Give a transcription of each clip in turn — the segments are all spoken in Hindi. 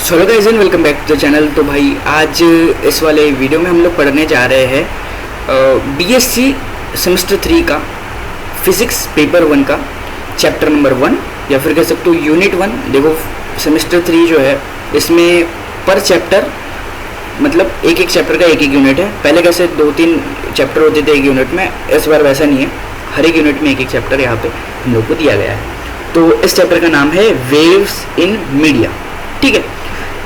Hello guys and welcome back to the channel. तो भाई आज इस वाले वीडियो में हम लोग पढ़ने जा रहे हैं बीएससी सेमेस्टर 3 का फिज़िक्स पेपर 1 का चैप्टर नंबर 1 या फिर कह सकते हो यूनिट 1। देखो सेमेस्टर 3 जो है इसमें पर चैप्टर मतलब एक एक चैप्टर का एक एक यूनिट है। पहले कैसे 2-3 चैप्टर होते थे एक यूनिट में, इस बार वैसा नहीं है, हर एक यूनिट में एक एक चैप्टर यहाँ पे हम लोग को दिया गया है। तो इस चैप्टर का नाम है वेव्स इन मीडिया। ठीक है,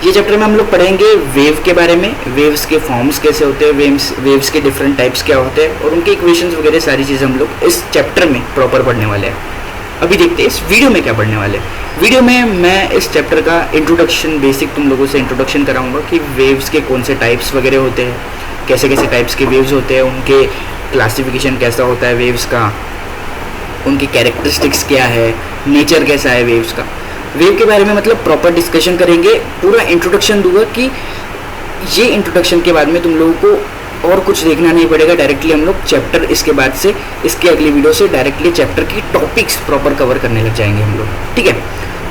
ये चैप्टर में हम लोग पढ़ेंगे वेव के बारे में, वेव्स के फॉर्म्स कैसे होते हैं, वेव्स के डिफरेंट टाइप्स क्या होते हैं और उनके इक्वेशंस वगैरह सारी चीज़ें हम लोग इस चैप्टर में प्रॉपर पढ़ने वाले हैं। अभी देखते हैं इस वीडियो में क्या पढ़ने वाले हैं। वीडियो में मैं इस चैप्टर का इंट्रोडक्शन, बेसिक तुम लोगों से इंट्रोडक्शन कराऊंगा कि वेव्स के कौन से टाइप्स वगैरह होते हैं, कैसे कैसे टाइप्स के वेव्स होते हैं, उनके क्लासिफिकेशन कैसा होता है वेव्स का, उनकी कैरेक्टरिस्टिक्स क्या है, नेचर कैसा है वेव्स का। वेव के बारे में मतलब प्रॉपर डिस्कशन करेंगे, पूरा इंट्रोडक्शन दूंगा कि ये इंट्रोडक्शन के बाद में तुम लोगों को और कुछ देखना नहीं पड़ेगा, डायरेक्टली हम लोग चैप्टर इसके बाद से इसके अगली वीडियो से डायरेक्टली चैप्टर की टॉपिक्स प्रॉपर कवर करने लग जाएंगे हम लोग। ठीक है,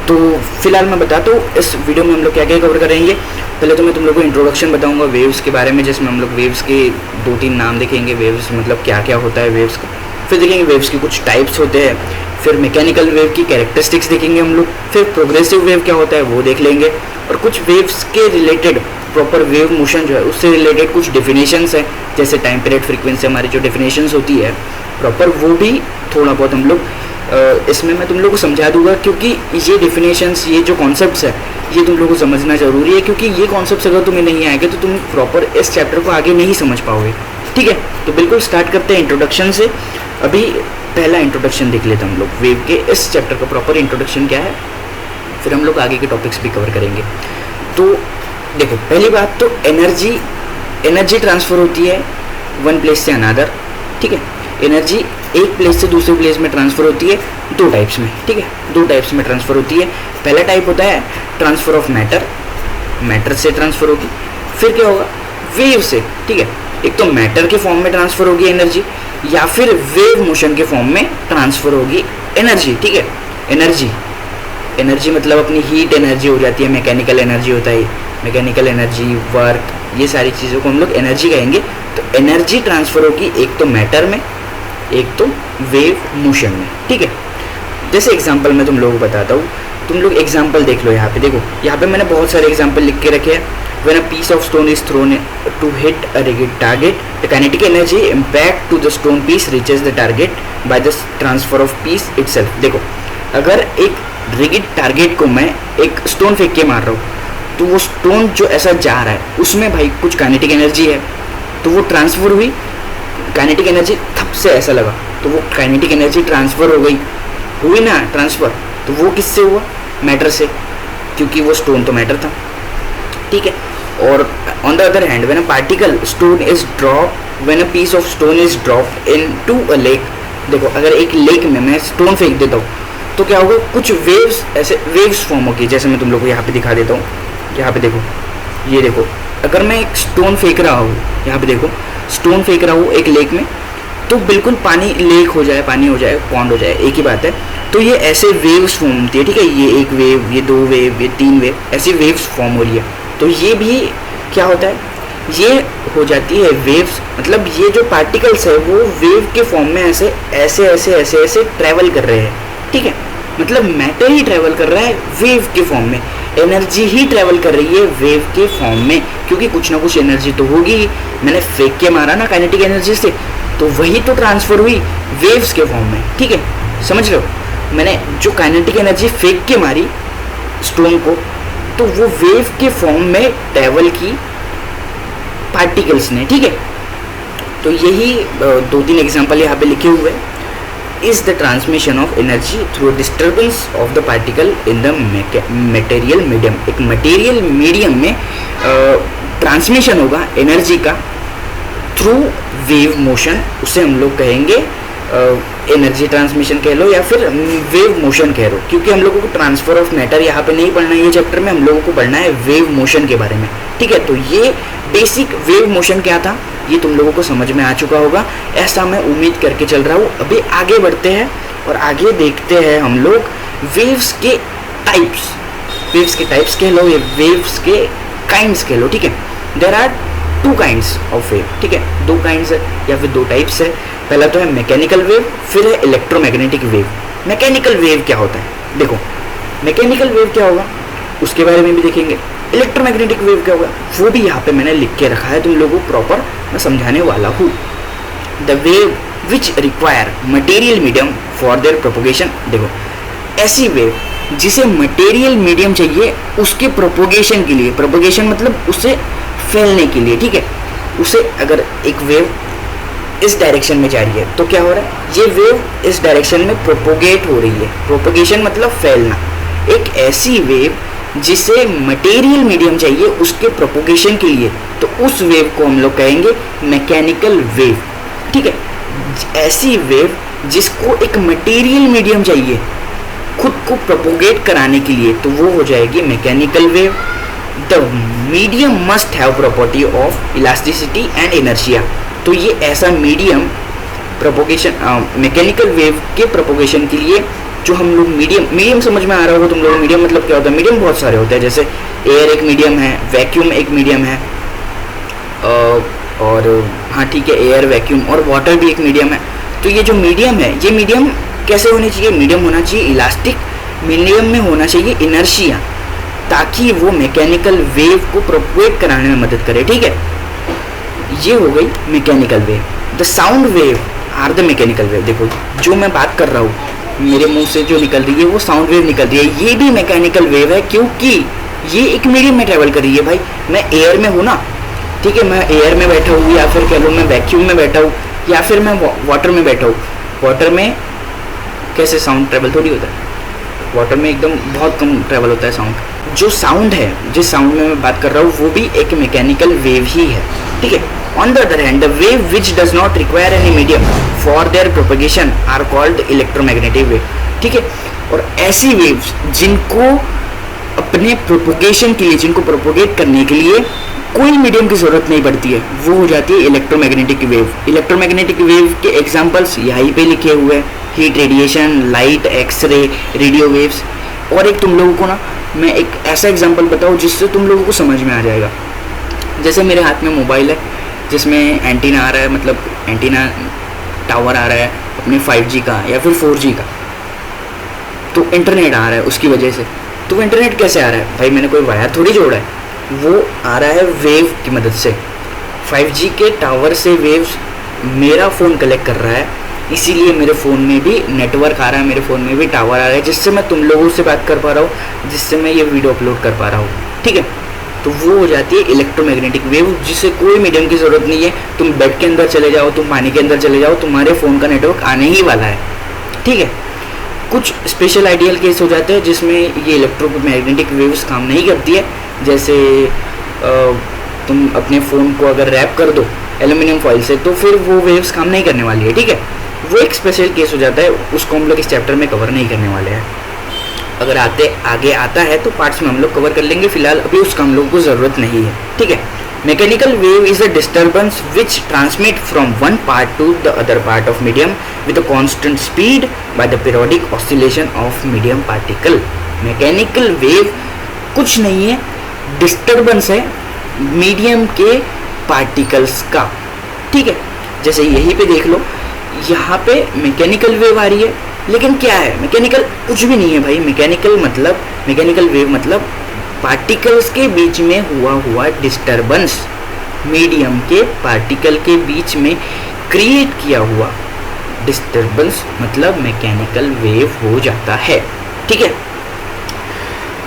तो फिलहाल मैं बताता हूँ इस वीडियो में हम लोग क्या क्या कवर करेंगे। पहले तो मैं तुम लोग को इंट्रोडक्शन बताऊँगा वेव्स के बारे में, जिसमें हम लोग वेव्स के 2-3 नाम देखेंगे, वेव्स मतलब क्या क्या होता है वेव्स का। फिर देखेंगे वेव्स के कुछ टाइप्स होते हैं, फिर मैकेनिकल वेव की कैरेक्टरिस्टिक्स देखेंगे हम लोग, फिर प्रोग्रेसिव वेव क्या होता है वो देख लेंगे, और कुछ वेव्स के रिलेटेड प्रॉपर वेव मोशन जो है उससे रिलेटेड कुछ डेफिनेशंस है, जैसे टाइम पीरियड फ्रीक्वेंसी हमारी जो डेफिनेशंस होती है प्रॉपर, वो भी थोड़ा बहुत हम लोग इसमें मैं तुम लोग को समझा दूंगा, क्योंकि ये डेफिनेशंस, ये जो कॉन्सेप्ट्स है ये तुम लोग को समझना ज़रूरी है, क्योंकि ये कॉन्सेप्ट्स अगर तुम्हें नहीं आएंगे तो तुम प्रॉपर इस चैप्टर को आगे नहीं समझ पाओगे। ठीक है, तो बिल्कुल स्टार्ट करते हैं इंट्रोडक्शन से। अभी पहला इंट्रोडक्शन देख लेते हैं हम लोग वेव के, इस चैप्टर का प्रॉपर इंट्रोडक्शन क्या है, फिर हम लोग आगे के टॉपिक्स भी कवर करेंगे। तो देखो पहली बात तो एनर्जी ट्रांसफ़र होती है वन प्लेस से अनदर। ठीक है, एनर्जी एक प्लेस से दूसरे प्लेस में ट्रांसफ़र होती है दो टाइप्स में। ठीक है, दो टाइप्स में ट्रांसफ़र होती है। पहला टाइप होता है ट्रांसफ़र ऑफ मैटर से ट्रांसफ़र होगी। फिर क्या होगा, वेव से। ठीक है, एक तो मैटर के फॉर्म में ट्रांसफ़र होगी एनर्जी, या फिर वेव मोशन के फॉर्म में ट्रांसफ़र होगी एनर्जी। ठीक है, एनर्जी मतलब अपनी हीट एनर्जी हो जाती है, मैकेनिकल एनर्जी होता है, मैकेनिकल एनर्जी, वर्क, ये सारी चीज़ों को हम लोग एनर्जी कहेंगे। तो एनर्जी ट्रांसफ़र होगी एक तो मैटर में, एक तो वेव मोशन में। ठीक है, जैसे एग्जांपल मैं तुम लोगों को बताता हूँ, तुम लोग एग्जांपल देख लो। यहाँ पे देखो, यहाँ पे मैंने बहुत सारे एग्जांपल लिख के रखे हैं। When a piece of stone is thrown to hit a rigid target, the kinetic energy impact to the stone piece reaches the target by the transfer of piece itself। देखो, अगर एक रिगिड टारगेट को मैं एक स्टोन फेंक के मार रहा हूँ तो वो स्टोन जो ऐसा जा रहा है उसमें भाई कुछ काइनेटिक एनर्जी है, तो वो ट्रांसफ़र हुई, काइनेटिक एनर्जी थप से ऐसा लगा तो वो काइनेटिक एनर्जी ट्रांसफ़र हो गई, हुई ना ट्रांसफ़र, तो वो किससे हुआ, मैटर से, क्योंकि वो स्टोन तो मैटर था। ठीक है, और on the other hand when a particle stone is drop, when a piece of stone is dropped into a lake. देखो, अगर एक लेक में मैं स्टोन फेंक देता हूँ तो क्या होगा, कुछ वेव्स, ऐसे वेव्स फॉर्म होगी, जैसे मैं तुम लोग को यहाँ पे दिखा देता हूँ। यहाँ पे देखो, ये देखो, अगर मैं एक स्टोन फेंक रहा हूँ, यहाँ पे देखो स्टोन फेंक रहा हूँ एक लेक में, तो बिल्कुल पानी लेक हो जाए, पानी हो जाए, पॉन्ड हो जाए, एक ही बात है। तो ये ऐसे वेव्स फॉर्म होती है। ठीक है, ये एक वेव, ये 2 वेव, ये 3 वेव, ऐसी वेव्स फॉर्म हो रही है। तो ये भी क्या होता है, ये हो जाती है वेव्स, मतलब ये जो पार्टिकल्स है वो वेव के फॉर्म में ऐसे ऐसे ऐसे ऐसे ऐसे ट्रैवल कर रहे हैं। ठीक है, मतलब मैटर ही ट्रैवल कर रहा है वेव के फॉर्म में, एनर्जी ही ट्रैवल कर रही है वेव के फॉर्म में, क्योंकि कुछ ना कुछ एनर्जी तो होगी ही। मैंने फेंक के मारा ना काइनेटिक एनर्जी से, तो वही तो ट्रांसफ़र हुई वेव्स के फॉर्म में। ठीक है, समझ रहे हो, मैंने जो काइनेटिक एनर्जी फेंक के मारी स्टोन को, तो वो वेव के फॉर्म में ट्रैवल की पार्टिकल्स ने। ठीक है, तो यही 2-3 एग्जांपल यहाँ पे लिखे हुए हैं। Is the transmission of energy through disturbance of the particle in the material medium. एक मटेरियल मीडियम में ट्रांसमिशन होगा एनर्जी का थ्रू वेव मोशन, उसे हम लोग कहेंगे एनर्जी ट्रांसमिशन कह लो या फिर वेव मोशन कह लो, क्योंकि हम लोगों को ट्रांसफर ऑफ मैटर यहाँ पे नहीं पढ़ना है ये चैप्टर में, हम लोगों को पढ़ना है वेव मोशन के बारे में। ठीक है, तो ये बेसिक वेव मोशन क्या था ये तुम लोगों को समझ में आ चुका होगा, ऐसा मैं उम्मीद करके चल रहा हूँ। अभी आगे बढ़ते हैं और आगे देखते हैं हम लोग वेव्स के टाइप्स। वेव्स के टाइप्स कह लो या वेव्स के काइंड्स कह लो, ठीक है। There are 2 kinds of wave, ठीक है, 2 काइंड्स है या फिर 2 टाइप्स है। पहला तो है मैकेनिकल वेव, फिर है इलेक्ट्रोमैग्नेटिक वेव। मैकेनिकल वेव क्या होता है, देखो मैकेनिकल वेव क्या होगा उसके बारे में भी देखेंगे। इलेक्ट्रोमैग्नेटिक वेव क्या होगा वो भी यहाँ पे मैंने लिख के रखा है, तुम लोगों को प्रॉपर मैं समझाने वाला हूँ। The wave which require material medium for their propagation, देखो ऐसी वेव जिसे मटेरियल मीडियम चाहिए उसके प्रोपोगेशन के लिए, प्रोपोगेशन मतलब उसे फैलने के लिए, ठीक है। उसे अगर एक वेव इस डायरेक्शन में जा रही है तो क्या हो रहा है, ये वेव इस डायरेक्शन में प्रोपोगेट हो रही है। प्रोपोगेशन मतलब फैलना। एक ऐसी वेव जिसे मटेरियल मीडियम चाहिए उसके प्रोपोगेशन के लिए, तो उस वेव को हम लोग कहेंगे मैकेनिकल वेव, ठीक है। ऐसी वेव जिसको एक मटेरियल मीडियम चाहिए खुद को प्रोपोगेट कराने के लिए, तो वो हो जाएगी mechanical wave. The medium must have property of elasticity and inertia, तो ये ऐसा मीडियम प्रोपोगेशन मैकेनिकल वेव के प्रोपोगेशन के लिए जो हम लोग मीडियम समझ में आ रहा होगा तुम लोग। मीडियम मतलब क्या होता है, मीडियम बहुत सारे होते हैं, जैसे एयर एक मीडियम है, वैक्यूम एक मीडियम है, और हाँ ठीक है एयर वैक्यूम और वाटर भी एक मीडियम है। तो ये जो मीडियम है ये मीडियम कैसे होनी चाहिए, मीडियम होना चाहिए इलास्टिक, मीडियम में होना चाहिए इनर्शिया, ताकि वो मैकेनिकल वेव को प्रोपोगेट कराने में मदद करे, ठीक है। ये हो गई mechanical wave. The sound wave are the mechanical wave, देखो जो मैं बात कर रहा हूँ मेरे मुंह से जो निकल रही है वो साउंड वेव निकल रही है, ये भी मैकेनिकल वेव है क्योंकि ये एक मीडियम में ट्रेवल कर रही है। भाई मैं एयर में हूँ ना, ठीक है, मैं एयर में बैठा हूँ या फिर कह लो मैं वैक्यूम में बैठा हूँ या फिर मैं वाटर में बैठा हूँ। वाटर में कैसे साउंड ट्रेवल थोड़ी होता है, वाटर में एकदम बहुत कम ट्रेवल होता है साउंड। जो साउंड है, जिस साउंड में मैं बात कर रहा हूँ वो भी एक मैकेनिकल वेव ही है, ठीक है। On the other hand, the wave which does not require any medium for their propagation are called electromagnetic wave, ठीक है। और ऐसी वेव्स जिनको अपने प्रोपोगेशन के लिए, जिनको प्रोपोगेट करने के लिए कोई मीडियम की जरूरत नहीं पड़ती है, वो हो जाती है इलेक्ट्रोमैग्नेटिक वेव। इलेक्ट्रोमैग्नेटिक वेव के एग्जांपल्स यहीं पे लिखे हुए हैं, heat radiation, light, X ray, radio waves. और एक तुम लोगों को ना मैं एक ऐसा एग्जांपल बताऊँ जिससे तुम लोगों को समझ में आ जाएगा। जैसे मेरे हाथ में मोबाइल है जिसमें एंटीना आ रहा है, मतलब एंटीना टावर आ रहा है अपने 5G का या फिर 4G का, तो इंटरनेट आ रहा है उसकी वजह से। तो वो इंटरनेट कैसे आ रहा है भाई, मैंने कोई वायर थोड़ी जोड़ा है, वो आ रहा है वेव की मदद से। 5G के टावर से वेव्स मेरा फ़ोन कलेक्ट कर रहा है, इसीलिए मेरे फ़ोन में भी नेटवर्क आ रहा है, मेरे फ़ोन में भी टावर आ रहा है, जिससे मैं तुम लोगों से बात कर पा रहा हूँ, जिससे मैं ये वीडियो अपलोड कर पा रहा हूँ, ठीक है। तो वो हो जाती है इलेक्ट्रोमैग्नेटिक वेव, जिसे कोई मीडियम की ज़रूरत नहीं है। तुम बेड के अंदर चले जाओ, तुम पानी के अंदर चले जाओ, तुम्हारे फ़ोन का नेटवर्क आने ही वाला है, ठीक है। कुछ स्पेशल आइडियल केस हो जाते हैं जिसमें ये इलेक्ट्रोमैग्नेटिक वेव्स काम नहीं करती है, जैसे तुम अपने फ़ोन को अगर रैप कर दो एल्यूमिनियम फॉइल से तो फिर वो वेव्स काम नहीं करने वाली है, ठीक है। वो एक स्पेशल केस हो जाता है, उसको हम लोग इस चैप्टर में कवर नहीं करने वाले हैं। अगर आगे आता है तो पार्ट्स में हम लोग कवर कर लेंगे, फिलहाल अभी उसका हम लोगों को ज़रूरत नहीं है, ठीक है। Mechanical wave is a disturbance which transmit from one part to the other part of medium with a constant speed by the periodic oscillation of medium particle. Mechanical wave कुछ नहीं है, डिस्टर्बेंस है मीडियम के पार्टिकल्स का, ठीक है। जैसे यहीं पे देख लो, यहाँ पे मैकेनिकल वेव आ रही है, लेकिन क्या है मैकेनिकल, कुछ भी नहीं है भाई। मैकेनिकल वेव मतलब पार्टिकल्स के बीच में हुआ डिस्टर्बेंस, मीडियम के पार्टिकल के बीच में क्रिएट किया हुआ डिस्टर्बेंस मतलब मैकेनिकल वेव हो जाता है, ठीक है।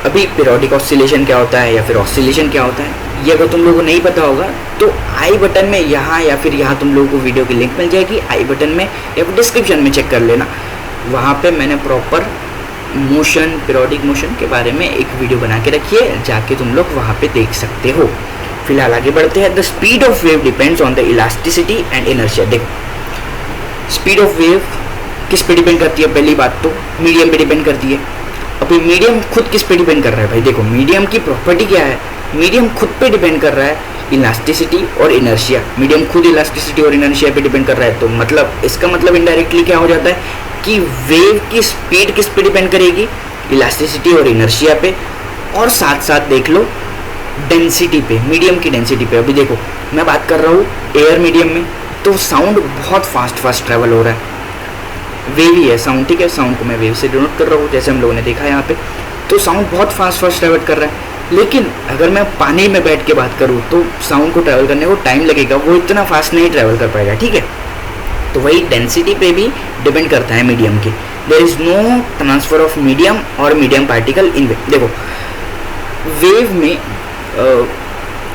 अभी पीरियोडिक ऑसिलेशन क्या होता है या फिर ऑसिलेशन क्या होता है, ये अगर तुम लोगों को नहीं पता होगा तो आई बटन में यहाँ या फिर यहाँ तुम लोगों को वीडियो की लिंक मिल जाएगी, आई बटन में या फिर डिस्क्रिप्शन में चेक कर लेना। वहाँ पे मैंने प्रॉपर मोशन, पीरियोडिक मोशन के बारे में एक वीडियो बना के रखी है, जाके तुम लोग वहाँ पे देख सकते हो। फिलहाल आगे बढ़ते हैं। The speed of wave depends on the elasticity and inertia. देखो स्पीड ऑफ वेव किस पे डिपेंड करती है, पहली बात तो मीडियम पे डिपेंड करती है। अभी मीडियम खुद किस पे डिपेंड कर रहा है भाई, देखो मीडियम की प्रॉपर्टी क्या है, मीडियम खुद पे डिपेंड कर रहा है इलास्टिसिटी और इनर्शिया। मीडियम खुद इलास्टिसिटी और इनर्शिया पे डिपेंड कर रहा है, तो मतलब इसका मतलब इनडायरेक्टली क्या हो जाता है कि वेव की स्पीड किस पे डिपेंड करेगी, इलास्टिसिटी और इनर्शिया पे, और साथ साथ देख लो डेंसिटी पे, मीडियम की डेंसिटी पे। अभी देखो मैं बात कर रहा हूँ एयर मीडियम में, तो साउंड बहुत फास्ट ट्रैवल हो रहा है, वेव ही है साउंड, ठीक है, साउंड को मैं वेव से डिनोट कर रहा हूँ जैसे हम लोगों ने देखा यहाँ पे। तो साउंड बहुत फास्ट ट्रैवल कर रहा है, लेकिन अगर मैं पानी में बैठ के बात करूँ तो साउंड को ट्रैवल करने को टाइम लगेगा, वो इतना फास्ट नहीं ट्रैवल कर पाएगा, ठीक है। तो वही डेंसिटी पे भी डिपेंड करता है मीडियम के। There is no transfer of medium और मीडियम पार्टिकल इन वेव। देखो वेव में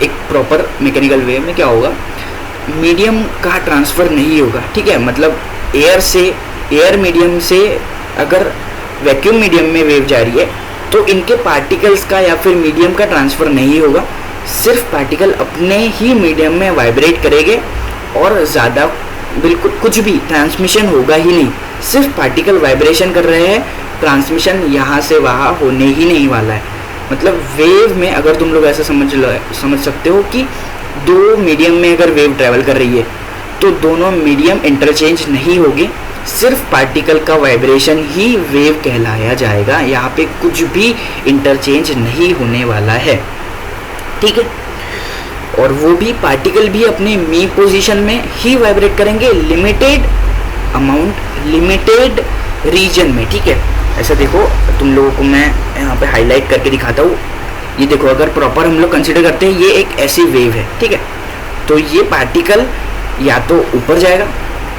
एक प्रॉपर मैकेनिकल वेव में क्या होगा, मीडियम का ट्रांसफ़र नहीं होगा, ठीक है। मतलब एयर मीडियम से अगर वैक्यूम मीडियम में वेव जा रही है तो इनके पार्टिकल्स का या फिर मीडियम का ट्रांसफ़र नहीं होगा, सिर्फ पार्टिकल अपने ही मीडियम में वाइब्रेट करेंगे और ज़्यादा बिल्कुल कुछ भी ट्रांसमिशन होगा ही नहीं, सिर्फ पार्टिकल वाइब्रेशन कर रहे हैं, ट्रांसमिशन यहाँ से वहाँ होने ही नहीं वाला है। मतलब वेव में अगर तुम लोग ऐसा समझ सकते हो कि दो मीडियम में अगर वेव ट्रैवल कर रही है तो दोनों मीडियम इंटरचेंज नहीं होगी, सिर्फ पार्टिकल का वाइब्रेशन ही वेव कहलाया जाएगा, यहाँ पे कुछ भी इंटरचेंज नहीं होने वाला है, ठीक है। और वो भी पार्टिकल भी अपने मी पोजीशन में ही वाइब्रेट करेंगे, लिमिटेड अमाउंट, लिमिटेड रीजन में, ठीक है। ऐसा देखो तुम लोगों को मैं यहाँ पे हाईलाइट करके दिखाता हूँ। ये देखो अगर प्रॉपर हम लोग कंसिडर करते हैं ये एक ऐसी वेव है, ठीक है, तो ये पार्टिकल या तो ऊपर जाएगा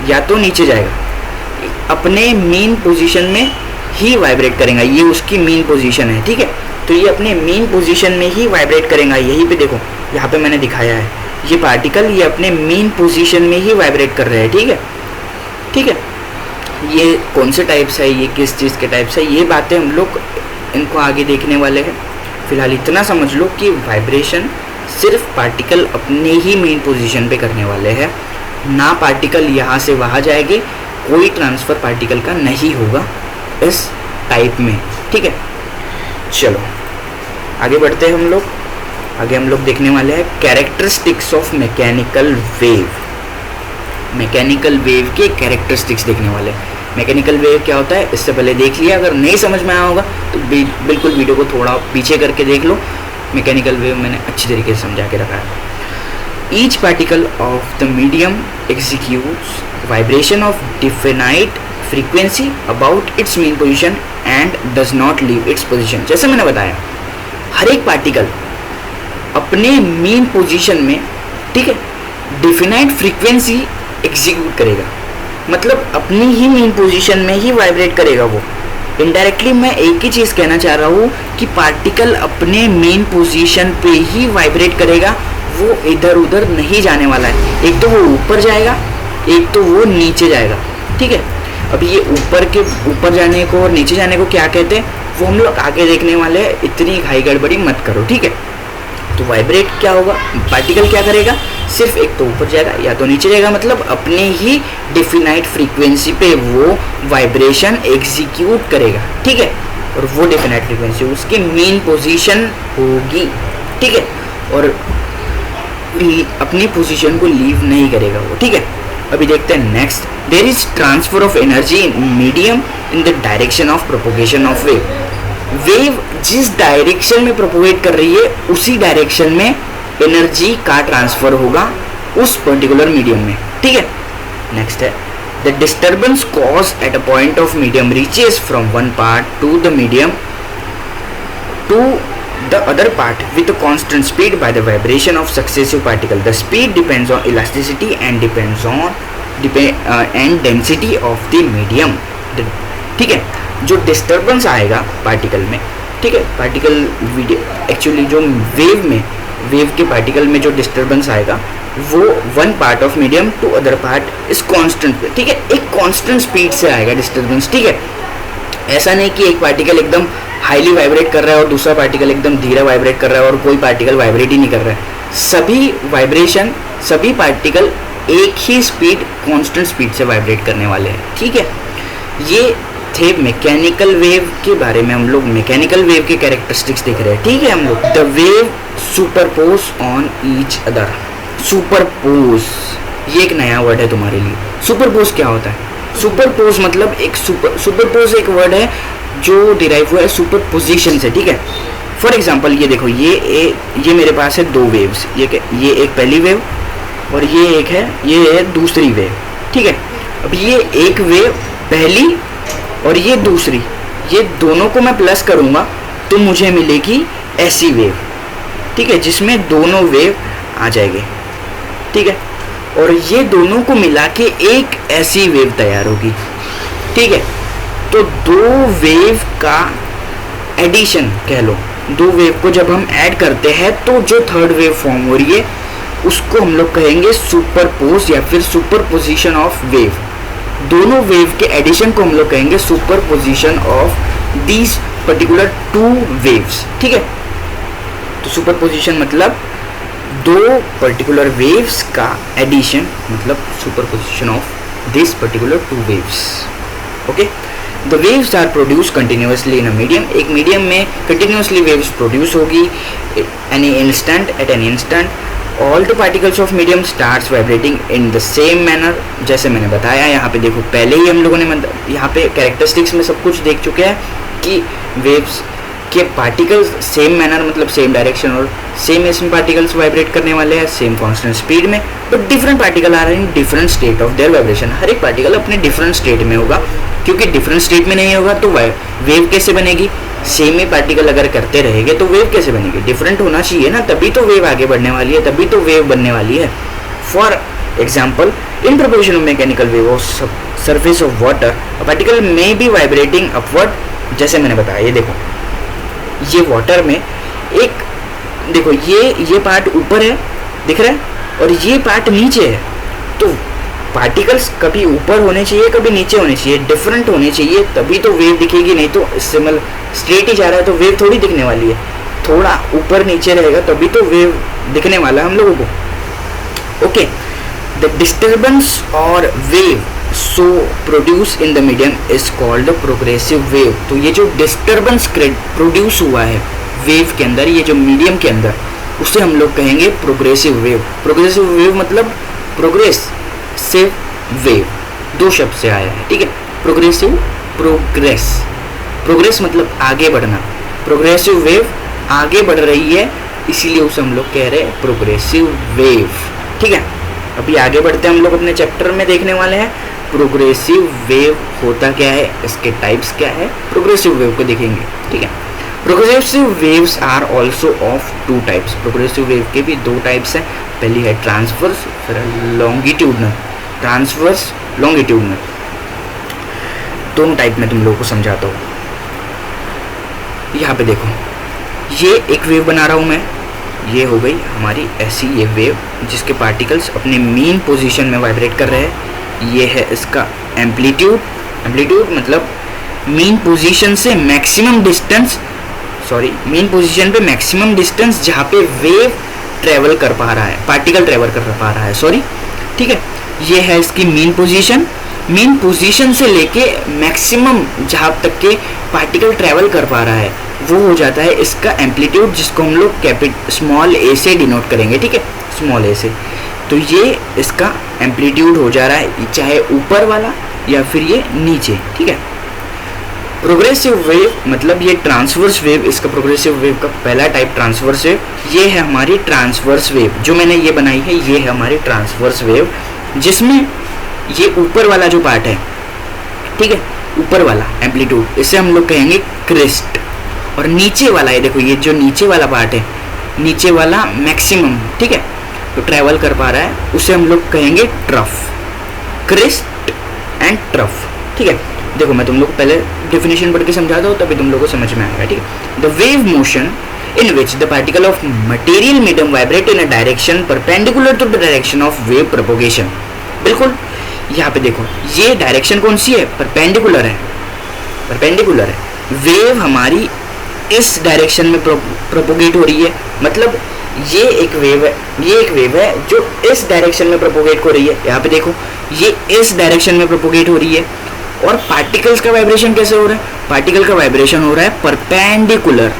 या तो नीचे जाएगा, अपने मेन पोजीशन में ही वाइब्रेट करेगा, ये उसकी मेन पोजीशन है, ठीक है। तो ये अपने मेन पोजीशन में ही वाइब्रेट करेगा। यहीं पे देखो यहाँ पे मैंने दिखाया है, ये पार्टिकल ये अपने मेन पोजीशन में ही वाइब्रेट कर रहे हैं, ठीक है, ठीक है। ये कौन से टाइप्स है, ये किस चीज़ के टाइप्स है, ये बातें हम लोग इनको आगे देखने वाले हैं। फिलहाल इतना समझ लो कि वाइब्रेशन सिर्फ पार्टिकल अपने ही मेन पोजीशन पे करने वाले हैं, ना पार्टिकल यहाँ से वहाँ जाएंगे, कोई ट्रांसफ़र पार्टिकल का नहीं होगा इस टाइप में, ठीक है। चलो आगे बढ़ते हैं हम लोग। आगे हम लोग देखने वाले हैं characteristics of mechanical wave. Mechanical wave के कैरेक्टरिस्टिक्स देखने वाले हैं। मैकेनिकल वेव क्या होता है इससे पहले देख लिया, अगर नहीं समझ में आया होगा तो बिल्कुल वीडियो को थोड़ा पीछे करके देख लो। मैकेनिकल वेव मैंने अच्छी तरीके से समझा के रखा है। Each particle of the medium executes vibration of definite frequency about it's main position and does not leave its position. जैसे मैंने बताया हर एक पार्टिकल अपने मेन पोजीशन में, ठीक है, डिफिनाइट फ्रीक्वेंसी एग्जीक्यूट करेगा, मतलब अपनी ही मेन पोजीशन में ही वाइब्रेट करेगा। वो इनडायरेक्टली मैं एक ही चीज़ कहना चाह रहा हूँ कि पार्टिकल अपने मेन पोजीशन पे ही वाइब्रेट करेगा, वो इधर उधर नहीं जाने वाला है। एक तो वो ऊपर जाएगा, एक तो वो नीचे जाएगा, ठीक है। अब ये ऊपर जाने को और नीचे जाने को क्या कहते हैं वो हम लोग आगे देखने वाले हैं, इतनी घाई गड़बड़ी मत करो, ठीक है। तो वाइब्रेट क्या होगा, पार्टिकल क्या करेगा, सिर्फ एक तो ऊपर जाएगा या तो नीचे जाएगा, मतलब अपने ही डिफिनाइट फ्रीक्वेंसी पे वो वाइब्रेशन एग्जीक्यूट करेगा, ठीक है। और वो डिफिनाइट फ्रीक्वेंसी उसकी मेन पोजीशन होगी, ठीक है, और अपनी पोजीशन को लीव नहीं करेगा वो, ठीक है। अभी देखते हैं next. There is transfer of energy in medium in the direction of propagation of wave. Wave जिस डायरेक्शन में प्रोपोगेट कर रही है उसी डायरेक्शन में एनर्जी का ट्रांसफर होगा उस पर्टिकुलर मीडियम में, ठीक है। नेक्स्ट है the disturbance cause at a point of medium reaches from one part to the medium to the other part with a constant speed by the vibration of successive particle. The speed depends on elasticity and depends on and density of the medium, ठीक है। जो डिस्टर्बेंस आएगा पार्टिकल में, ठीक है, पार्टिकल एक्चुअली जो वेव के पार्टिकल में जो डिस्टर्बेंस आएगा वो one part of medium to other part is constant, ठीक है, एक कांस्टेंट स्पीड से आएगा डिस्टर्बेंस, ठीक है। ऐसा नहीं कि एक पार्टिकल एकदम हाईली वाइब्रेट कर रहा है और दूसरा पार्टिकल एकदम धीरे वाइब्रेट कर रहा है और कोई पार्टिकल वाइब्रेट ही नहीं कर रहा है। सभी पार्टिकल एक ही स्पीड, कांस्टेंट स्पीड से वाइब्रेट करने वाले हैं, ठीक है। ये थे मैकेनिकल वेव के बारे में, हम लोग मैकेनिकल वेव के कैरेक्टरिस्टिक्स देख रहे हैं, ठीक है। हम लोग the wave superpose on each other. Superpose ये एक नया वर्ड है तुम्हारे लिए। सुपरपोज क्या होता है? सुपरपोज मतलब सुपरपोज एक वर्ड है जो डिराइव हुआ है सुपरपोजिशन से, ठीक है। फॉर एग्जांपल ये देखो, ये मेरे पास है दो वेव्स, ये एक पहली वेव और ये है दूसरी वेव, ठीक है। अब ये एक वेव पहली और ये दूसरी, ये दोनों को मैं प्लस करूँगा तो मुझे मिलेगी ऐसी वेव, ठीक है, जिसमें दोनों वेव आ जाएंगे, ठीक है। और ये दोनों को मिला के एक ऐसी वेव तैयार होगी, ठीक है। तो दो वेव का एडिशन कह लो, दो वेव को जब हम ऐड करते हैं तो जो थर्ड वेव फॉर्म हो रही है उसको हम लोग कहेंगे सुपरपोज या फिर सुपरपोजिशन ऑफ वेव। दोनों वेव के एडिशन को हम लोग कहेंगे superposition of these particular two waves, ठीक है। तो सुपरपोजिशन मतलब दो पर्टिकुलर वेव्स का एडिशन, मतलब superposition of this particular two waves, okay. The waves are produce continuously in a medium, एक मीडियम में कंटिन्यूसली वेव्स प्रोड्यूस होगी any instant, at any instant. All the particles of medium starts vibrating in the same manner, जैसे मैंने बताया। यहाँ पे देखो, पहले ही हम लोगों ने यहाँ पे कैरेक्टरिस्टिक्स में सब कुछ देख चुके हैं कि वेव्स के पार्टिकल्स सेम मैनर मतलब सेम डायरेक्शन और सेम इसमें पार्टिकल्स वाइब्रेट करने वाले हैं सेम कांस्टेंट स्पीड में, but different particle are in different state of their vibration. हर एक पार्टिकल अपने डिफरेंट स्टेट में होगा, क्योंकि डिफरेंट स्टेट में नहीं होगा तो वेव कैसे बनेगी? सेम ही पार्टिकल अगर करते रहेंगे तो वेव कैसे बनेगी? डिफरेंट होना चाहिए ना, तभी तो वेव आगे बढ़ने वाली है, तभी तो वेव बनने वाली है। For example, in proportion of mechanical wave of surface of water particle may be vibrating upward, जैसे मैंने बताया। ये देखो, ये वाटर में एक देखो, ये पार्ट ऊपर है, दिख रहा है, और ये पार्ट नीचे है। तो पार्टिकल्स कभी ऊपर होने चाहिए, कभी नीचे होने चाहिए, डिफरेंट होने चाहिए, तभी तो वेव दिखेगी। नहीं तो इससे मतलब स्ट्रेट ही जा रहा है तो वेव थोड़ी दिखने वाली है। थोड़ा ऊपर नीचे रहेगा तभी तो वेव दिखने वाला है हम लोगों को। ओके, द डिस्टर्बेंस और wave so produce in the medium is called progressive wave. तो ये जो डिस्टर्बेंस प्रोड्यूस हुआ है वेव के अंदर, ये जो मीडियम के अंदर, उसे हम लोग कहेंगे प्रोग्रेसिव वेव। प्रोग्रेसिव वेव मतलब प्रोग्रेसिव वेव, दो शब्द से आया है, ठीक है। प्रोग्रेसिव, प्रोग्रेस मतलब आगे बढ़ना, प्रोग्रेसिव वेव आगे बढ़ रही है, इसीलिए उसे हम लोग कह रहे हैं प्रोग्रेसिव वेव, ठीक है। अभी आगे बढ़ते हैं, हम लोग अपने चैप्टर में देखने वाले हैं प्रोग्रेसिव वेव होता क्या है, इसके टाइप्स क्या है, प्रोग्रेसिव वेव को देखेंगे, ठीक है। Progressive waves are also of two types. Progressive wave के भी दो टाइप्स हैं, पहली है ट्रांसवर्स, फिर लॉन्गिट्यूडनल। ट्रांसवर्स, लॉन्गिट्यूडनल, दोनों टाइप में तुम लोगों को समझाता हूँ। यहाँ पे देखो, ये एक वेव बना रहा हूँ मैं, ये हो गई हमारी ऐसी ये वेव जिसके पार्टिकल्स अपने मीन पोजीशन में वाइब्रेट कर रहे हैं। ये है इसका एम्पलीट्यूड, एम्पलीट्यूड मतलब मीन पोजीशन से मैक्सिमम डिस्टेंस, मीन पोजीशन पे मैक्सिमम डिस्टेंस जहाँ पे वेव ट्रेवल कर पा रहा है, पार्टिकल ट्रेवल कर पा रहा है, ठीक है। ये है इसकी मीन पोजीशन। मीन पोजीशन से लेके मैक्सिमम जहाँ तक के पार्टिकल ट्रेवल कर पा रहा है वो हो जाता है इसका एम्पलीट्यूड, जिसको हम लोग स्मॉल ए से डिनोट करेंगे, ठीक है, स्मॉल ए से। तो ये इसका एम्पलीट्यूड हो जा रहा है, चाहे ऊपर वाला या फिर ये नीचे, ठीक है। प्रोग्रेसिव वेव मतलब ये ट्रांसवर्स वेव, इसका प्रोग्रेसिव वेव का पहला टाइप ट्रांसवर्स वेव। ये है हमारी ट्रांसवर्स वेव, जो मैंने ये बनाई है, ये है हमारी ट्रांसवर्स वेव, जिसमें ये ऊपर वाला जो पार्ट है, ठीक है, ऊपर वाला एम्पलीट्यूड, इसे हम लोग कहेंगे क्रेस्ट, और नीचे वाला, ये देखो, ये जो नीचे वाला पार्ट है, नीचे वाला मैक्सिमम, ठीक है, तो ट्रेवल कर पा रहा है, उसे हम लोग कहेंगे ट्रफ, क्रेस्ट एंड ट्रफ, ठीक है। देखो, मैं तुम लोग को पहले डेफिनेशन पढ़ के समझाता हूँ, तभी तुम लोगों को समझ में आएगा, ठीक है। The wave motion in which the particle of material medium vibrate in a direction perpendicular to the direction of wave propagation। बिल्कुल, यहाँ पे देखो, ये डायरेक्शन कौन सी है? परपेंडिकुलर है, परपेंडिकुलर है। वेव हमारी इस डायरेक्शन में प्रोपोगेट हो रही है, मतलब ये एक वेव है, ये एक वेव है जो इस डायरेक्शन में प्रोपोगेट हो रही है। यहाँ पे देखो, ये इस डायरेक्शन में प्रोपोगेट हो रही है। और पार्टिकल्स का वाइब्रेशन कैसे हो रहा है? पार्टिकल का वाइब्रेशन हो रहा है perpendicular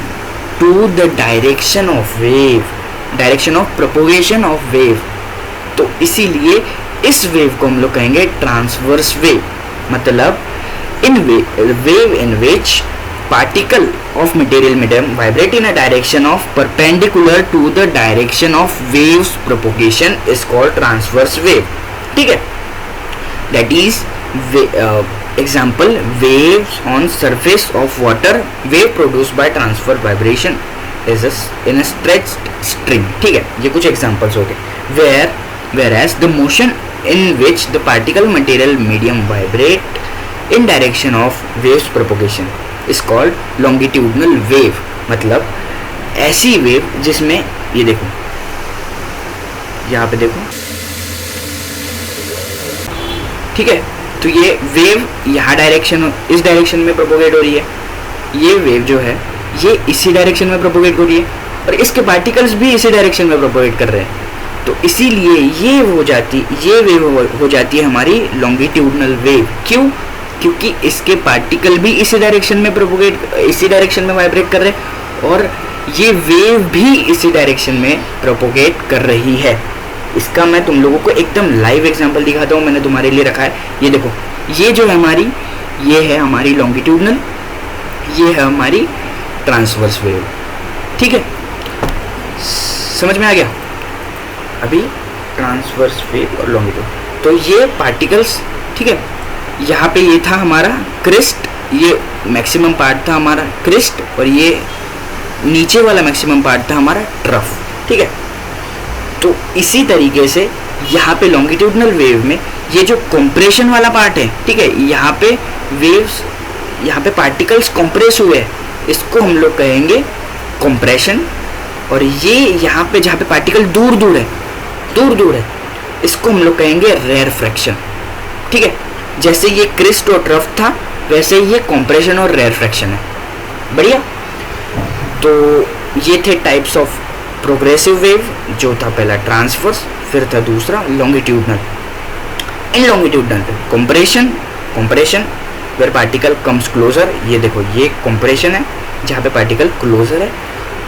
to the direction of wave, direction of propagation of wave. तो इसीलिए इस वेव को हम लोग कहेंगे ट्रांसवर्स वेव, मतलब in wave in which particle of material medium vibrate in a direction of perpendicular to the direction of waves propagation is called transverse wave. ठीक है, that is example waves on surface of water, wave produced by transverse vibration is in a stretched string. ठीक है, ये कुछ examples हो गए. Whereas the motion in which the particle material medium vibrate in direction of waves propagation is called longitudinal wave. मतलब ऐसी वेव जिसमें ये देखो, यहाँ पे देखो, ठीक है, तो ये वेव यहाँ डायरेक्शन, इस डायरेक्शन में प्रोपोगेट हो रही है, ये वेव जो है ये इसी डायरेक्शन में प्रोपोगेट हो रही है, और इसके पार्टिकल्स भी इसी डायरेक्शन में प्रोपोगेट कर रहे हैं. तो इसीलिए ये वेव हो जाती है हमारी लॉन्गिट्यूडनल वेव. क्यों? क्योंकि इसके पार्टिकल भी इसी डायरेक्शन में वाइब्रेट कर रहे हैं, और ये वेव भी इसी डायरेक्शन में प्रोपोगेट कर रही है. इसका मैं तुम लोगों को एकदम लाइव एग्जांपल दिखाता हूँ, मैंने तुम्हारे लिए रखा है. ये देखो, ये जो है हमारी, ये है हमारी लॉन्गिट्यूडनल, ये है हमारी ट्रांसवर्स वेव. ठीक है, समझ में आ गया? अभी ट्रांसवर्स वेव और लॉन्गिट्यूड, तो ये पार्टिकल्स, ठीक है, यहाँ पे ये था हमारा क्रिस्ट, ये मैक्सिमम पार्ट था हमारा क्रिस्ट, और ये नीचे वाला मैक्सिमम पार्ट था हमारा ट्रफ. ठीक है, तो इसी तरीके से यहाँ पे लॉन्गिट्यूडनल वेव में ये जो कंप्रेशन वाला पार्ट है, ठीक है, यहाँ पे वेव्स, यहाँ पे पार्टिकल्स कंप्रेस हुए हैं, इसको हम लोग कहेंगे कंप्रेशन. और ये यहाँ पे जहाँ पे पार्टिकल दूर दूर है, इसको हम लोग कहेंगे रेरफ्रैक्शन. ठीक है, जैसे ये क्रिस्ट और ट्रफ था, वैसे ये कंप्रेशन और रेरफ्रैक्शन है. बढ़िया. तो ये थे टाइप्स ऑफ प्रोग्रेसिव वेव. जो था पहला ट्रांसवर्स, फिर था दूसरा longitudinal. In longitudinal compression where particle comes closer, ये देखो ये कंप्रेशन है जहाँ पे पार्टिकल क्लोजर है,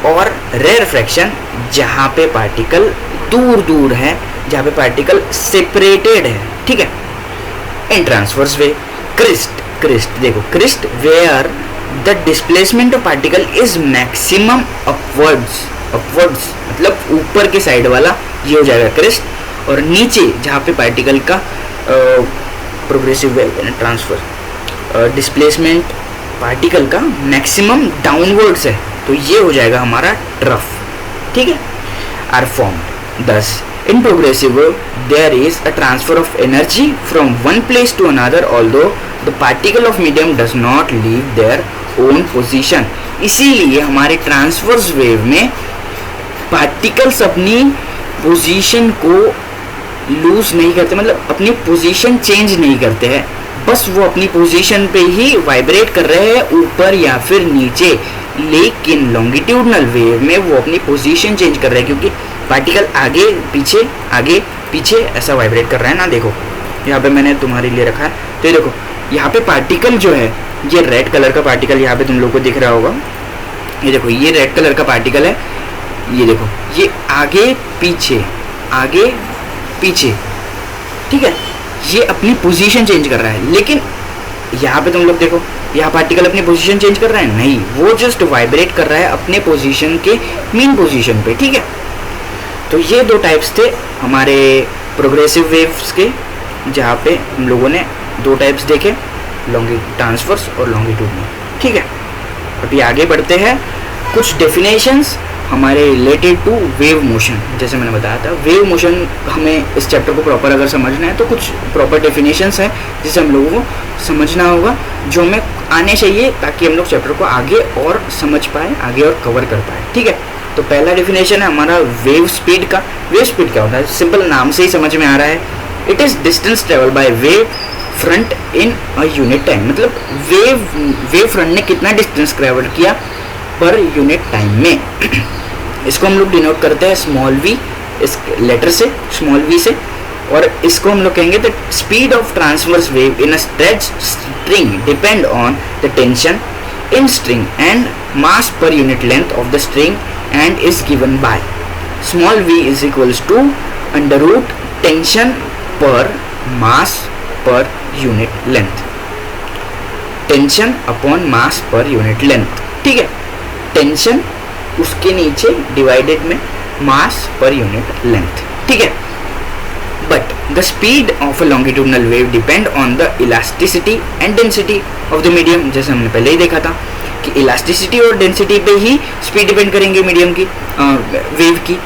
और रेरफ्रैक्शन जहाँ पे पार्टिकल दूर दूर है, जहाँ पे पार्टिकल सेपरेटेड है. ठीक है. इन ट्रांसवर्स वेव क्रिस्ट देखो, crest where the displacement of particle is maximum upwards मतलब ऊपर के साइड वाला, ये हो जाएगा क्रिस्ट. और नीचे जहाँ पे पार्टिकल का प्रोग्रेसिव वेव यानी ट्रांसफर डिस्प्लेसमेंट पार्टिकल का मैक्सिमम डाउनवर्ड्स है, तो ये हो जाएगा हमारा ट्रफ. ठीक है. आर फॉर्म्ड दस in progressive wave there is a transfer of energy from one place to another although the particle of medium does not leave their own position. इसीलिए हमारे ट्रांसवर्स वेव में पार्टिकल्स अपनी पोजीशन को लूज नहीं करते, मतलब अपनी पोजीशन चेंज नहीं करते हैं, बस वो अपनी पोजीशन पे ही वाइब्रेट कर रहे हैं, ऊपर या फिर नीचे. लेकिन लॉन्गिट्यूडनल वेव में वो अपनी पोजीशन चेंज कर रहे हैं, क्योंकि पार्टिकल आगे पीछे ऐसा वाइब्रेट कर रहा है ना. देखो यहाँ पे मैंने तुम्हारे लिए रखा है, तो ये देखो यहाँ पे पार्टिकल जो है, ये रेड कलर का पार्टिकल यहाँ पे तुम लोग को दिख रहा होगा. ये देखो ये रेड कलर का पार्टिकल है, ये देखो ये आगे पीछे, ठीक है, ये अपनी पोजीशन चेंज कर रहा है. लेकिन यहाँ पे तुम लोग देखो, यहाँ पार्टिकल अपनी पोजीशन चेंज कर रहा है नहीं, वो जस्ट वाइब्रेट कर रहा है अपने पोजीशन के मेन पोजीशन पे. ठीक है. तो ये दो टाइप्स थे हमारे प्रोग्रेसिव वेव्स के, जहाँ पे हम लोगों ने दो टाइप्स देखे, ट्रांसवर्स और लॉन्गिट्यूडनल. ठीक है. अभी आगे बढ़ते हैं. कुछ डेफिनेशंस हमारे रिलेटेड टू वेव मोशन. जैसे मैंने बताया था, वेव मोशन हमें इस चैप्टर को प्रॉपर अगर समझना है तो कुछ प्रॉपर डेफिनेशंस हैं जिसे हम लोगों को समझना होगा, जो हमें आने चाहिए, ताकि हम लोग चैप्टर को आगे और समझ पाए, आगे और कवर कर पाए. ठीक है. तो पहला डेफिनेशन है हमारा वेव स्पीड का. वेव स्पीड क्या होता है? सिंपल नाम से ही समझ में आ रहा है. It is distance travel by wave front in a unit time. मतलब वेव फ्रंट ने कितना डिस्टेंस ट्रेवल किया पर यूनिट टाइम में. इसको हम लोग डिनोट करते हैं स्मॉल वी, इस लेटर से, स्मॉल वी से. और इसको हम लोग कहेंगे the speed of transverse wave in a stretch string depend on the tension in string and mass per unit length of the string and is given by small v is equals to under root tension per mass per unit length. Tension upon mass per unit length, ठीक है, टेंशन उसके नीचे डिवाइडेड में मास पर यूनिट लेंथ, ठीक है। But the speed of a longitudinal wave depend on the elasticity and density of the medium, जैसे हमने पहले ही देखा था कि इलास्टिसिटी और डेंसिटी पे ही स्पीड डिपेंड करेंगे मीडियम की, वेव की,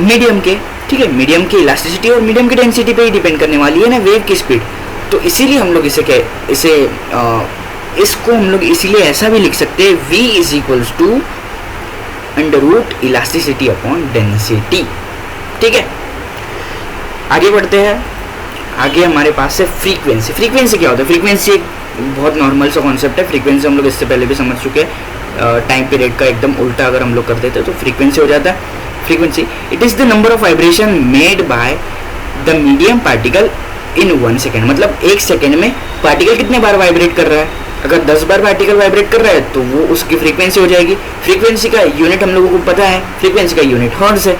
मीडियम के, ठीक है, मीडियम की इलास्टिसिटी और मीडियम की डेंसिटी पे ही डिपेंड करने वाली है ना वेव की स्पीड। तो इसीलिए हम लोग इसको हम लोग इसीलिए ऐसा भी लिख सकते हैं, v is equals to under root elasticity upon density, ठीक है। आगे बढ़ते हैं, आगे हमारे पास है फ्रीक्वेंसी। फ्रीक्वेंसी क्या होता है? फ्रीक्वेंसी एक बहुत नॉर्मल सा कॉन्सेप्ट है। फ्रीक्वेंसी हम लोग इससे पहले भी समझ चुके हैं, टाइम पीरियड का एकदम उल्टा अगर हम लोग कर देते तो फ्रीक्वेंसी हो जाता है। Frequency it is the number of vibration made by the medium particle in 1 second, मतलब 1 सेकेंड में पार्टिकल कितने बार वाइब्रेट कर रहा है। अगर 10 बार पार्टिकल वाइब्रेट कर रहा है तो वो उसकी फ्रीक्वेंसी हो जाएगी। फ्रीक्वेंसी का यूनिट हम लोगों को पता है, फ्रीक्वेंसी का यूनिट हर्ट्ज है।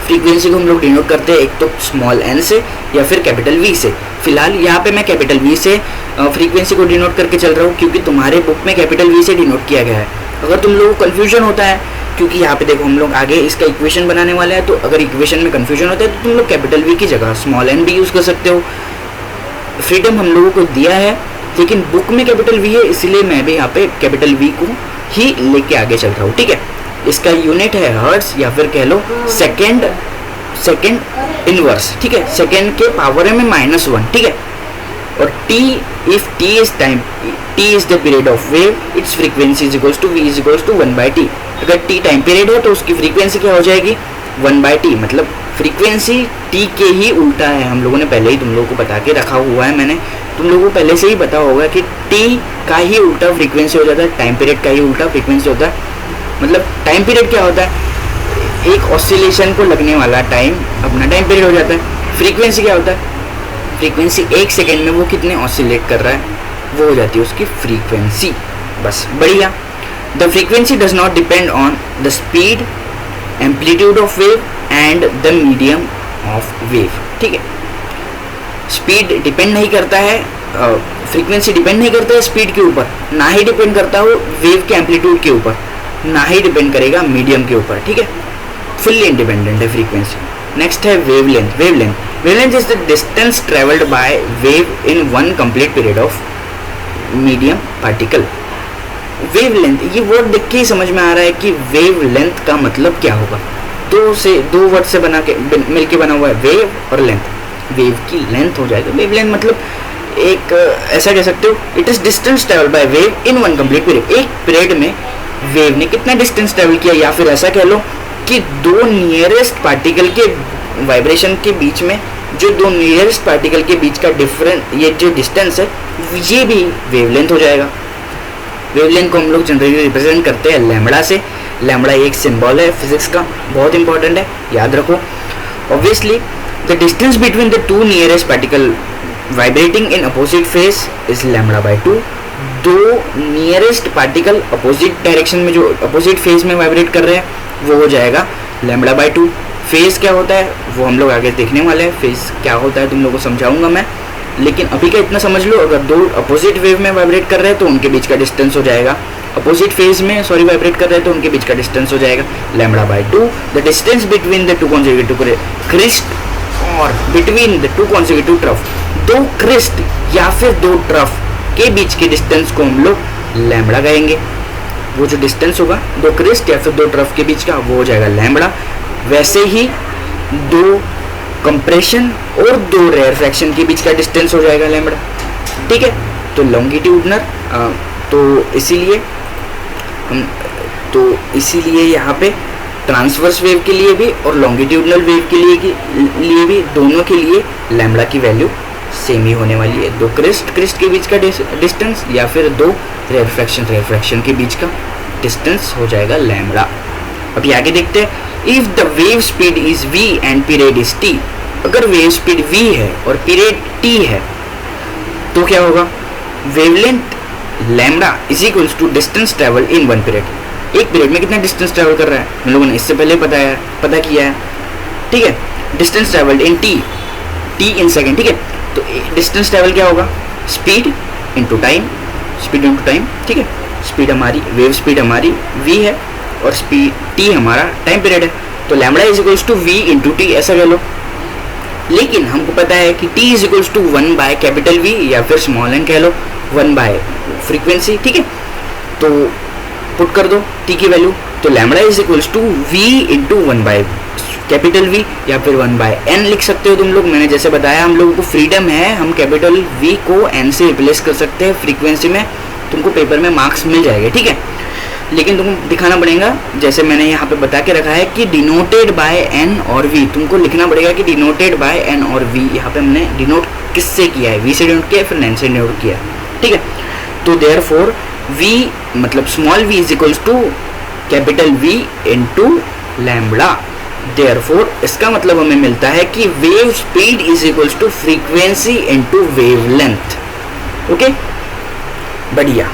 फ्रीक्वेंसी को हम लोग डिनोट करते हैं एक तो स्मॉल n से या फिर कैपिटल V से। फिलहाल यहाँ पे मैं कैपिटल V से फ्रीक्वेंसी को डिनोट करके चल रहा हूँ क्योंकि तुम्हारे बुक में कैपिटल V से डिनोट किया गया है। अगर तुम लोगों को कन्फ्यूजन होता है, क्योंकि यहाँ पे देखो हम लोग आगे इसका इक्वेशन बनाने वाले हैं, तो अगर इक्वेशन में कन्फ्यूजन होता है तो तुम लोग कैपिटल V की जगह स्मॉल n भी यूज़ कर सकते हो। फ्रीडम हम लोगों को दिया है, लेकिन बुक में कैपिटल V है, इसलिए मैं भी यहाँ पे कैपिटल V को ही लेके आगे चल रहा हूँ, ठीक है। इसका यूनिट है हर्ट्ज या फिर कह लो सेकेंड इनवर्स, ठीक है, सेकेंड के पावर में -1, ठीक है। और t if t is time, t is the period of wave, its frequency is equals to v is equals to 1/t। अगर t टाइम पीरियड है तो उसकी फ्रीक्वेंसी क्या हो जाएगी 1/t, मतलब फ्रीक्वेंसी t के ही उल्टा है। हम लोगों ने पहले ही तुम लोगों को बता के रखा हुआ है, मैंने तुम लोगों को पहले से ही पता होगा कि t का ही उल्टा फ्रीक्वेंसी हो जाता है, टाइम पीरियड का ही उल्टा फ्रीक्वेंसी होता है। मतलब टाइम पीरियड क्या होता है, एक ऑसिलेशन को लगने वाला टाइम अपना टाइम पीरियड हो जाता है। फ्रीक्वेंसी क्या होता है, फ्रीक्वेंसी 1 सेकेंड में वो कितने ऑसिलेट कर रहा है वो हो जाती है उसकी फ्रीक्वेंसी। बस बढ़िया। The frequency does not depend on the speed, amplitude of wave and the medium of wave, ठीक है। स्पीड डिपेंड नहीं करता है, फ्रीक्वेंसी डिपेंड नहीं करता है स्पीड के ऊपर, ना ही डिपेंड करता हो वेव के एम्पलीट्यूड के ऊपर, ना ही डिपेंड करेगा मीडियम के ऊपर, ठीक है। फुल्ली इंडिपेंडेंट है फ्रीक्वेंसी। नेक्स्ट है wavelength. Wavelength is the distance travelled by wave in 1 complete period of medium particle. Wavelength, ये वर्ड देख के ही समझ में आ रहा है कि वेवलेंथ का मतलब क्या होगा। दो वर्ड से बना के मिलके बना हुआ है, वेव और लेंथ। वेव की लेंथ हो जाएगा वेवलेंथ, मतलब एक ऐसा कह सकते हो it is distance travelled by wave in 1 complete period. एक पीरियड में वेव ने कितना डिस्टेंस ट्रेवल किया, या फिर ऐसा कह लो कि दो नियरेस्ट पार्टिकल के वाइब्रेशन के बीच में जो दो नियरेस्ट पार्टिकल के बीच का ये जो डिस्टेंस है ये भी वेवलेंथ हो जाएगा। वेवलेंथ को हम लोग जनरली रिप्रेजेंट करते हैं लैम्बडा से। लैम्बडा एक सिंबल है फिजिक्स का, बहुत इंपॉर्टेंट है, याद रखो। Obviously the distance between the 2 nearest particle vibrating in opposite phase is λ/2। दो नियरेस्ट पार्टिकल अपोजिट डायरेक्शन में जो अपोजिट फेज में वाइब्रेट कर रहे हैं वो हो जाएगा λ/2। फेज क्या होता है वो हम लोग आगे देखने वाले हैं, फेज क्या होता है तुम लोगों को समझाऊंगा मैं, लेकिन अभी का इतना समझ लो, अगर दो अपोजिट वेव में वाइब्रेट कर रहे हैं तो उनके बीच का डिस्टेंस हो जाएगा, अपोजिट फेज में वाइब्रेट कर रहे हैं तो उनके बीच का डिस्टेंस हो जाएगा λ/2। The distance between the 2 consecutive crest और between the 2 consecutive trough, 2 crest या फिर 2 ट्रफ के बीच के डिस्टेंस को हम लोग लैम्बडा कहेंगे। वो जो डिस्टेंस होगा 2 क्रिस्ट या फिर 2 ट्रफ के बीच का वो हो जाएगा लैम्बडा। वैसे ही 2 कंप्रेशन और 2 रेयरफैक्शन के बीच का डिस्टेंस हो जाएगा लैम्बडा, ठीक है। तो लॉन्गिट्यूडनल तो इसीलिए यहाँ पे ट्रांसवर्स वेव के लिए भी और लॉन्गिट्यूडनल वेव के लिए भी दोनों के लिए लैम्बडा की वैल्यू सेम ही होने वाली है। 2 क्रिस्ट के बीच का डिस्टेंस या फिर 2 रेयरफैक्शन के बीच का डिस्टेंस हो जाएगा लैम्बडा। अभी आगे देखते हैं, if the wave speed is v and period is t। अगर वेव स्पीड v है और पीरियड t है तो क्या होगा, wavelength lambda is equals to distance travel in 1 period. एक पीरियड में कितना डिस्टेंस ट्रेवल कर रहा है हम लोगों ने इससे पहले पता किया है, ठीक है। Distance travelled in t in second, ठीक है। तो डिस्टेंस ट्रेवल क्या होगा, speed into time speed into time, ठीक है। स्पीड हमारी वेव स्पीड हमारी v है और स्पीड t हमारा टाइम पीरियड है, तो lambda is equals to v into t ऐसा कह लो। लेकिन हमको पता है कि t is equals to 1 by capital V या फिर स्मॉल n कह लो, 1 बाय फ्रीक्वेंसी, ठीक है। तो पुट कर दो t की वैल्यू, तो lambda is equals to v into 1 by capital V या फिर 1 बाय n लिख सकते हो तुम लोग। मैंने जैसे बताया हम लोगों को फ्रीडम है, हम कैपिटल V को n से रिप्लेस कर सकते हैं फ्रीक्वेंसी में, तुमको पेपर में मार्क्स मिल जाएंगे, ठीक है। लेकिन तुमको दिखाना पड़ेगा, जैसे मैंने यहाँ पे बता के रखा है कि डिनोटेड बाय n और v, तुमको लिखना पड़ेगा कि डिनोटेड बाय n और v। यहाँ पे हमने डिनोट किससे किया है, v से डिनोट किया फिर n से डिनोट किया, ठीक है। तो देयरफॉर v मतलब small v is equals to capital V into lambda. Therefore इसका मतलब हमें मिलता है कि wave speed is equals to frequency into wave length. Okay, बढ़िया।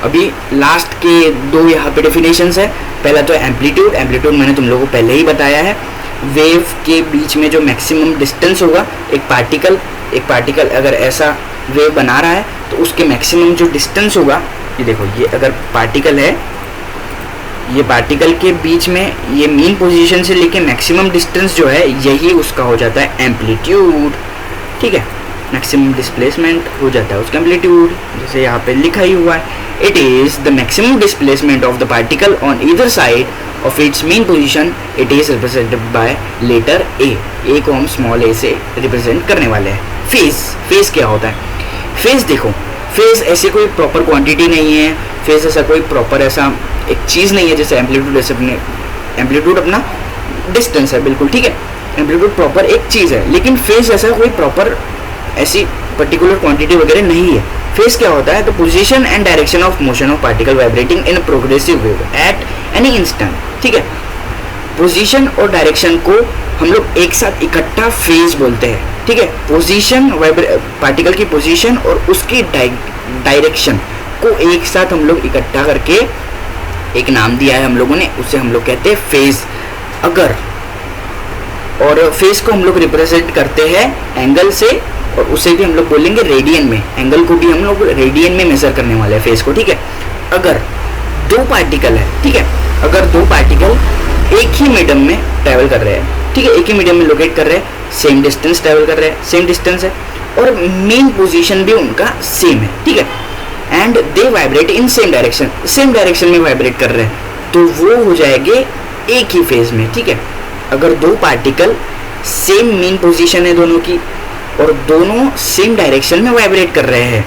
अभी लास्ट के दो यहाँ पे डेफिनेशंस है। पहला तो एम्पलीट्यूड, एम्पलीट्यूड मैंने तुम लोगों को पहले ही बताया है, वेव के बीच में जो मैक्सिमम डिस्टेंस होगा, एक पार्टिकल अगर ऐसा वेव बना रहा है तो उसके मैक्सिमम जो डिस्टेंस होगा, ये देखो, ये अगर पार्टिकल है, ये पार्टिकल के बीच में ये मीन पोजीशन से लेके मैक्सिमम डिस्टेंस जो है यही उसका हो जाता है एम्पलीट्यूड, ठीक है। मैक्सिमम डिस्प्लेसमेंट हो जाता है उसका एम्पलीट्यूड, जैसे यहाँ पे लिखा ही हुआ है, it is the maximum displacement of the particle on either side of its mean position, it is represented by letter A को हम स्मॉल a से रिप्रेजेंट करने वाले हैं। फेज क्या होता है? फेज देखो, फेज ऐसी कोई प्रॉपर क्वांटिटी नहीं है, फेज ऐसा कोई प्रॉपर ऐसा एक चीज़ नहीं है जैसे एम्पलीट्यूड, जैसे अपने एम्पलीट्यूड अपना डिस्टेंस है, बिल्कुल ठीक है, एम्पलीट्यूड प्रॉपर एक चीज़ है, लेकिन फेज ऐसा कोई प्रॉपर ऐसी पर्टिकुलर क्वांटिटी वगैरह नहीं है। फेज क्या होता है? The position and direction of motion of particle vibrating in progressive wave eight any instant, ठीक है। पोजीशन और डायरेक्शन को हम लोग एक साथ इकट्ठा फेज बोलते हैं, ठीक है। पोजीशन, पार्टिकल की पोजीशन और उसकी डायरेक्शन को एक साथ हम लोग इकट्ठा करके एक नाम दिया है हम लोगों ने, उसे हम लोग कहते हैं फेज। अगर और फेज को हम लोग रिप्रेजेंट करते हैं एंगल से, और उसे भी हम लोग बोलेंगे रेडियन में, एंगल को भी हम लोग रेडियन में मेजर करने वाले हैं फेज को, ठीक है। अगर दो पार्टिकल है, ठीक है, अगर दो पार्टिकल एक ही मीडियम में ट्रैवल कर रहे हैं, ठीक है, एक ही मीडियम में लोकेट कर रहे हैं, सेम डिस्टेंस ट्रैवल कर रहे हैं, सेम डिस्टेंस है और मेन पोजीशन भी उनका सेम है, ठीक है, and they vibrate in same direction में वाइब्रेट कर रहे हैं, तो वो हो जाएंगे एक ही फेज में, ठीक है। अगर दो पार्टिकल सेम मेन पोजीशन है दोनों की और दोनों सेम डायरेक्शन में वाइब्रेट कर रहे हैं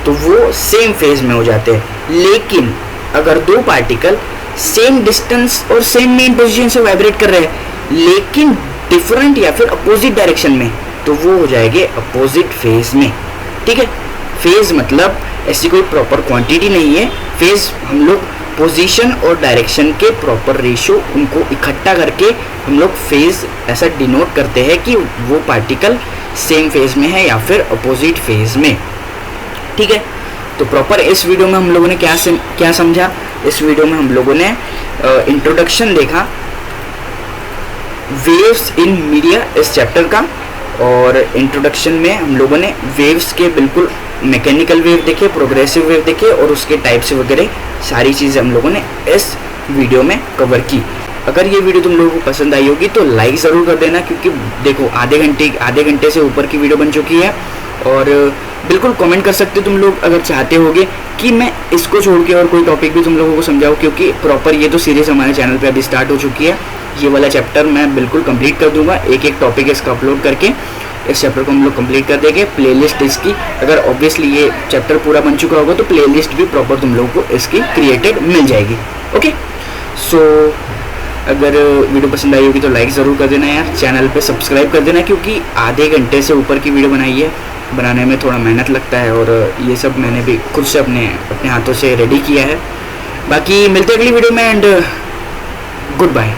तो वो सेम फेज में हो जाते हैं। लेकिन अगर दो पार्टिकल सेम डिस्टेंस और सेम मेन पोजीशन से वाइब्रेट कर रहे हैं लेकिन डिफरेंट या फिर अपोजिट डायरेक्शन में, तो वो हो जाएंगे अपोजिट फेज में, ठीक है। फेज मतलब ऐसी कोई प्रॉपर क्वांटिटी नहीं है, फेज हम लोग पोजीशन और डायरेक्शन के प्रॉपर रेशियो उनको इकट्ठा करके हम लोग फेज ऐसा डिनोट करते हैं कि वो पार्टिकल सेम फेज में है या फिर अपोजिट फेज में, ठीक है। तो प्रॉपर इस वीडियो में हम लोगों ने क्या समझा? इस वीडियो में हम लोगों ने इंट्रोडक्शन देखा वेव्स इन मीडिया इस चैप्टर का, और इंट्रोडक्शन में हम लोगों ने वेव्स के बिल्कुल मैकेनिकल वेव देखे, प्रोग्रेसिव वेव देखे और उसके टाइप्स वगैरह सारी चीज़ें हम लोगों ने इस वीडियो में कवर की। अगर ये वीडियो तुम लोगों को पसंद आई होगी तो लाइक ज़रूर कर देना, क्योंकि देखो आधे घंटे से ऊपर की वीडियो बन चुकी है। और बिल्कुल कमेंट कर सकते हो तुम लोग अगर चाहते होगे कि मैं इसको छोड़ के और कोई टॉपिक भी तुम लोगों को समझाऊँ, क्योंकि प्रॉपर ये तो सीरीज़ हमारे चैनल पे अभी स्टार्ट हो चुकी है। ये वाला चैप्टर मैं बिल्कुल कंप्लीट कर दूंगा, एक एक टॉपिक इसका अपलोड करके इस चैप्टर को हम लोग कंप्लीट कर देंगे। प्लेलिस्ट इसकी, अगर ऑब्वियसली ये चैप्टर पूरा बन चुका होगा तो प्लेलिस्ट भी प्रॉपर तुम लोगों को इसकी क्रिएटेड मिल जाएगी। ओके, सो अगर वीडियो पसंद आई होगी तो लाइक ज़रूर कर देना यार, चैनल पे सब्सक्राइब कर देना, क्योंकि आधे घंटे से ऊपर की वीडियो बनाई है, बनाने में थोड़ा मेहनत लगता है और ये सब मैंने भी खुद से अपने हाथों से रेडी किया है। बाकी मिलते हैं अगली वीडियो में एंड गुड बाय।